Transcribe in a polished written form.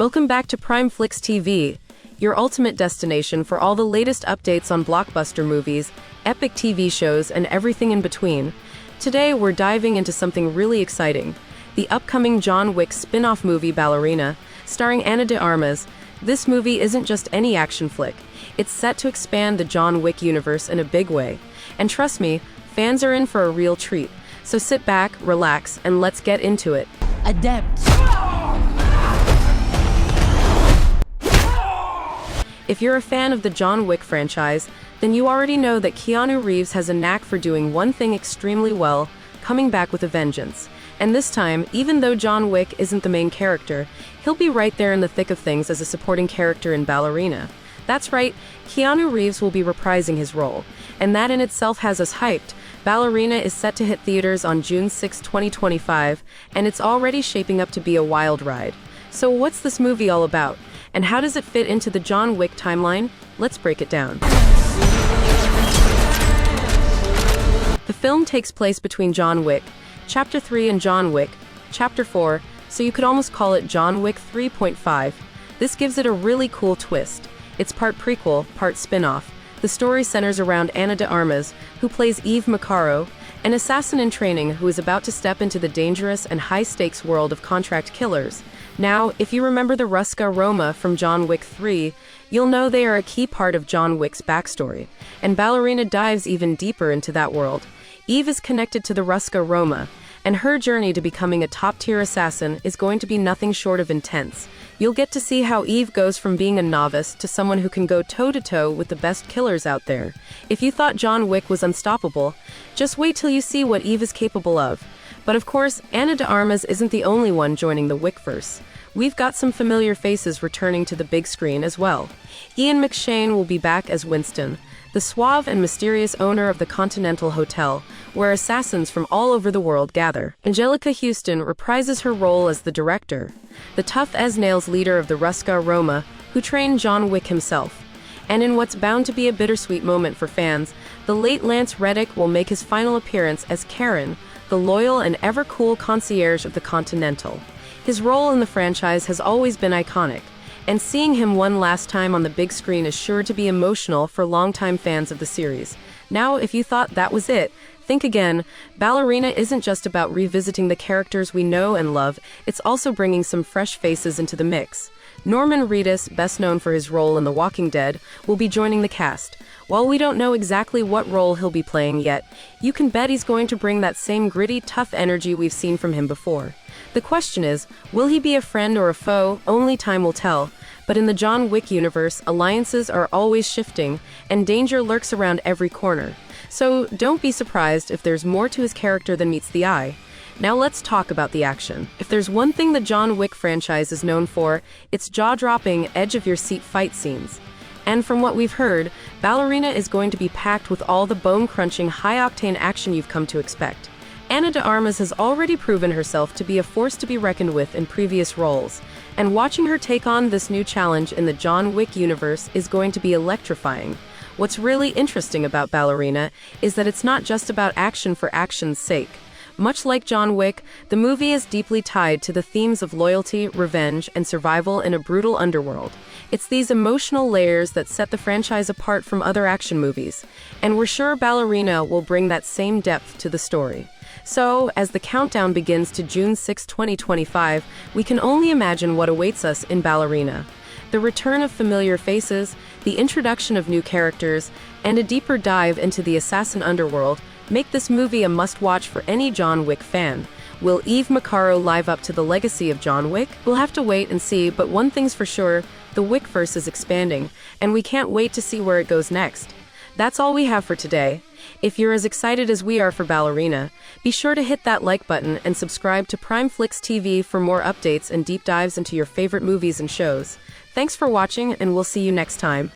Welcome back to Prime Flix TV, your ultimate destination for all the latest updates on blockbuster movies, epic TV shows, and everything in between. Today, we're diving into something really exciting: the upcoming John Wick spin-off movie Ballerina, starring Ana de Armas. This movie isn't just any action flick. It's set to expand the John Wick universe in a big way. And trust me, fans are in for a real treat. So sit back, relax, and let's get into it. Adept. If you're a fan of the John Wick franchise, then you already know that Keanu Reeves has a knack for doing one thing extremely well: coming back with a vengeance. And this time, even though John Wick isn't the main character, he'll be right there in the thick of things as a supporting character in Ballerina. That's right, Keanu Reeves will be reprising his role, and that in itself has us hyped. Ballerina is set to hit theaters on June 6, 2025, and it's already shaping up to be a wild ride. So what's this movie all about? And how does it fit into the John Wick timeline? Let's break it down. The film takes place between John Wick, Chapter 3, and John Wick, Chapter 4, so you could almost call it John Wick 3.5. This gives it a really cool twist. It's part prequel, part spin-off. The story centers around Ana de Armas, who plays Eve Maccaro, an assassin in training who is about to step into the dangerous and high-stakes world of contract killers. Now, if you remember the Ruska Roma from John Wick 3, you'll know they are a key part of John Wick's backstory, and Ballerina dives even deeper into that world. Eve is connected to the Ruska Roma, and her journey to becoming a top-tier assassin is going to be nothing short of intense. You'll get to see how Eve goes from being a novice to someone who can go toe-to-toe with the best killers out there. If you thought John Wick was unstoppable, just wait till you see what Eve is capable of. But of course, Ana de Armas isn't the only one joining the Wickverse. We've got some familiar faces returning to the big screen as well. Ian McShane will be back as Winston, the suave and mysterious owner of the Continental Hotel, where assassins from all over the world gather. Angelica Houston reprises her role as the director, the tough-as-nails leader of the Ruska Roma, who trained John Wick himself. And in what's bound to be a bittersweet moment for fans, the late Lance Reddick will make his final appearance as Karen, the loyal and ever-cool concierge of the Continental. His role in the franchise has always been iconic, and seeing him one last time on the big screen is sure to be emotional for longtime fans of the series. Now, if you thought that was it, think again. Ballerina isn't just about revisiting the characters we know and love, it's also bringing some fresh faces into the mix. Norman Reedus, best known for his role in The Walking Dead, will be joining the cast. While we don't know exactly what role he'll be playing yet, you can bet he's going to bring that same gritty, tough energy we've seen from him before. The question is, will he be a friend or a foe? Only time will tell. But in the John Wick universe, alliances are always shifting, and danger lurks around every corner. So don't be surprised if there's more to his character than meets the eye. Now let's talk about the action. If there's one thing the John Wick franchise is known for, it's jaw-dropping, edge-of-your-seat fight scenes. And from what we've heard, Ballerina is going to be packed with all the bone-crunching, high-octane action you've come to expect. Ana de Armas has already proven herself to be a force to be reckoned with in previous roles, and watching her take on this new challenge in the John Wick universe is going to be electrifying. What's really interesting about Ballerina is that it's not just about action for action's sake. Much like John Wick, the movie is deeply tied to the themes of loyalty, revenge, and survival in a brutal underworld. It's these emotional layers that set the franchise apart from other action movies, and we're sure Ballerina will bring that same depth to the story. So, as the countdown begins to June 6, 2025, we can only imagine what awaits us in Ballerina. The return of familiar faces, the introduction of new characters, and a deeper dive into the assassin underworld make this movie a must-watch for any John Wick fan. Will Eve Maccaro live up to the legacy of John Wick? We'll have to wait and see, but one thing's for sure, the Wickverse is expanding, and we can't wait to see where it goes next. That's all we have for today. If you're as excited as we are for Ballerina, be sure to hit that like button and subscribe to Prime Flix TV for more updates and deep dives into your favorite movies and shows. Thanks for watching, and we'll see you next time.